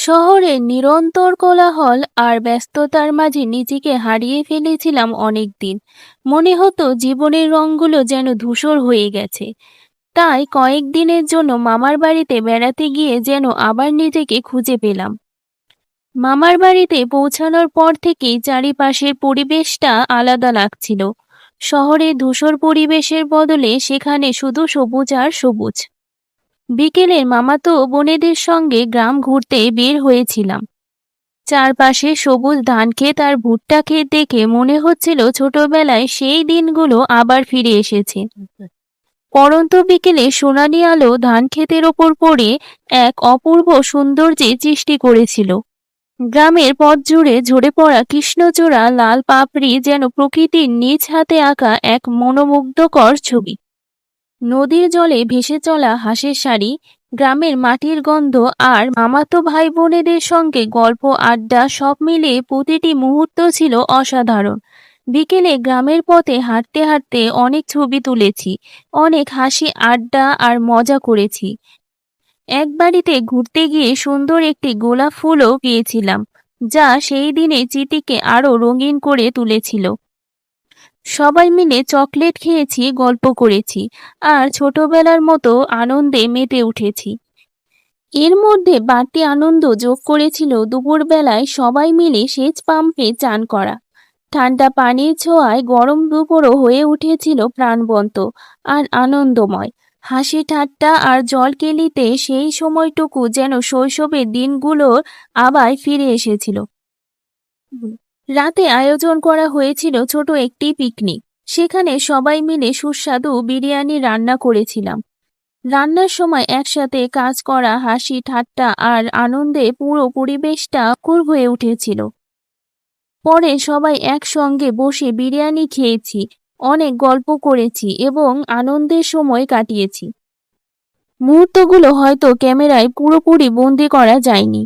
শহরের নিরন্তর কোলাহল আর ব্যস্ততার মাঝে নিজেকে হারিয়ে ফেলেছিলাম অনেকদিন। মনে হতো জীবনের রঙগুলো যেন ধূসর হয়ে গেছে। তাই কয়েকদিনের জন্য মামার বাড়িতে বেড়াতে গিয়ে যেন আবার নিজেকে খুঁজে পেলাম। মামার বাড়িতে পৌঁছানোর পর থেকেই চারিপাশের পরিবেশটা আলাদা লাগছিল। শহরের ধূসর পরিবেশের বদলে সেখানে শুধু সবুজ আর সবুজ। বিকেলে মামাতো বোনেদের সঙ্গে গ্রাম ঘুরতে বের হয়েছিলাম। চারপাশে সবুজ ধানক্ষেত আর ভুট্টা ক্ষেত দেখে মনে হচ্ছিল ছোটবেলায় সেই দিনগুলো আবার ফিরে এসেছে। পড়ন্ত বিকেলে সোনালি আলো ধানক্ষেতের ওপর পড়ে এক অপূর্ব সৌন্দর্যে সৃষ্টি করেছিল। গ্রামের পথ জুড়ে ঝরে পড়া কৃষ্ণচূড়া লাল পাপড়ি যেন প্রকৃতির নিজ হাতে আঁকা এক মনোমুগ্ধকর ছবি। নদীর জলে ভেসে চলা হাঁসের শাড়ি, গ্রামের মাটির গন্ধ আর মামাতো ভাই বোনেদের সঙ্গে গল্প আড্ডা সব মিলিয়ে প্রতিটি মুহূর্ত ছিল অসাধারণ। বিকেলে গ্রামের পথে হাঁটতে হাঁটতে অনেক ছবি তুলেছি, অনেক হাসি আড্ডা আর মজা করেছি। এক বাড়িতে ঘুরতে গিয়ে সুন্দর একটি গোলাপ ফুলও পেয়েছিলাম, যা সেই দিনে স্মৃতিকে আরো রঙিন করে তুলেছিল। সবাই মিলে চকলেট খেয়েছি, গল্প করেছি আর ছোটবেলার মতো আনন্দে মেতে উঠেছি। এর মধ্যে বাড়তি আনন্দ যোগ করেছিল দুপুরবেলায় সবাই মিলে সেচ পাম্পে চান করা। ঠান্ডা পানির ছোঁয়ায় গরম দুপুরও হয়ে উঠেছিল প্রাণবন্ত আর আনন্দময়। হাসি ঠাট্টা আর জলকেলিতে সেই সময়টুকু যেন শৈশবের দিনগুলোর আবার ফিরে এসেছিল। রাতে আয়োজন করা হয়েছিল ছোট একটি পিকনিক। সেখানে সবাই মিলে সুস্বাদু বিরিয়ানি রান্না করেছিলাম। রান্নার সময় একসাথে কাজ করা, হাসি ঠাট্টা আর আনন্দে পুরো পরিবেশটা কুল হয়ে উঠেছিল। পরে সবাই একসঙ্গে বসে বিরিয়ানি খেয়েছি, অনেক গল্প করেছি এবং আনন্দের সময় কাটিয়েছি। মুহূর্তগুলো হয়তো ক্যামেরায় পুরোপুরি বন্দি করা যায়নি,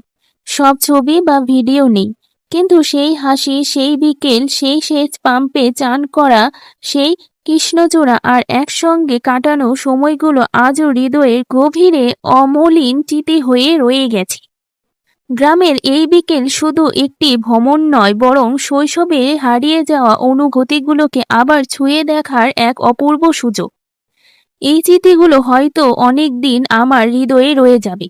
সব ছবি বা ভিডিও নেই, কিন্তু সেই হাসি, সেই বিকেল, সেই সেচ পাম্পে চান করা, সেই কৃষ্ণচূড়া আর একসঙ্গে কাটানো সময়গুলো আজও হৃদয়ের গভীরে অমলিন স্মৃতি হয়ে রয়ে গেছে। গ্রামের এই বিকেল শুধু একটি ভ্রমণ নয়, বরং শৈশবে হারিয়ে যাওয়া অনুভূতিগুলোকে আবার ছুঁয়ে দেখার এক অপূর্ব সুযোগ। এই স্মৃতিগুলো হয়তো অনেক দিন আমার হৃদয়ে রয়ে যাবে।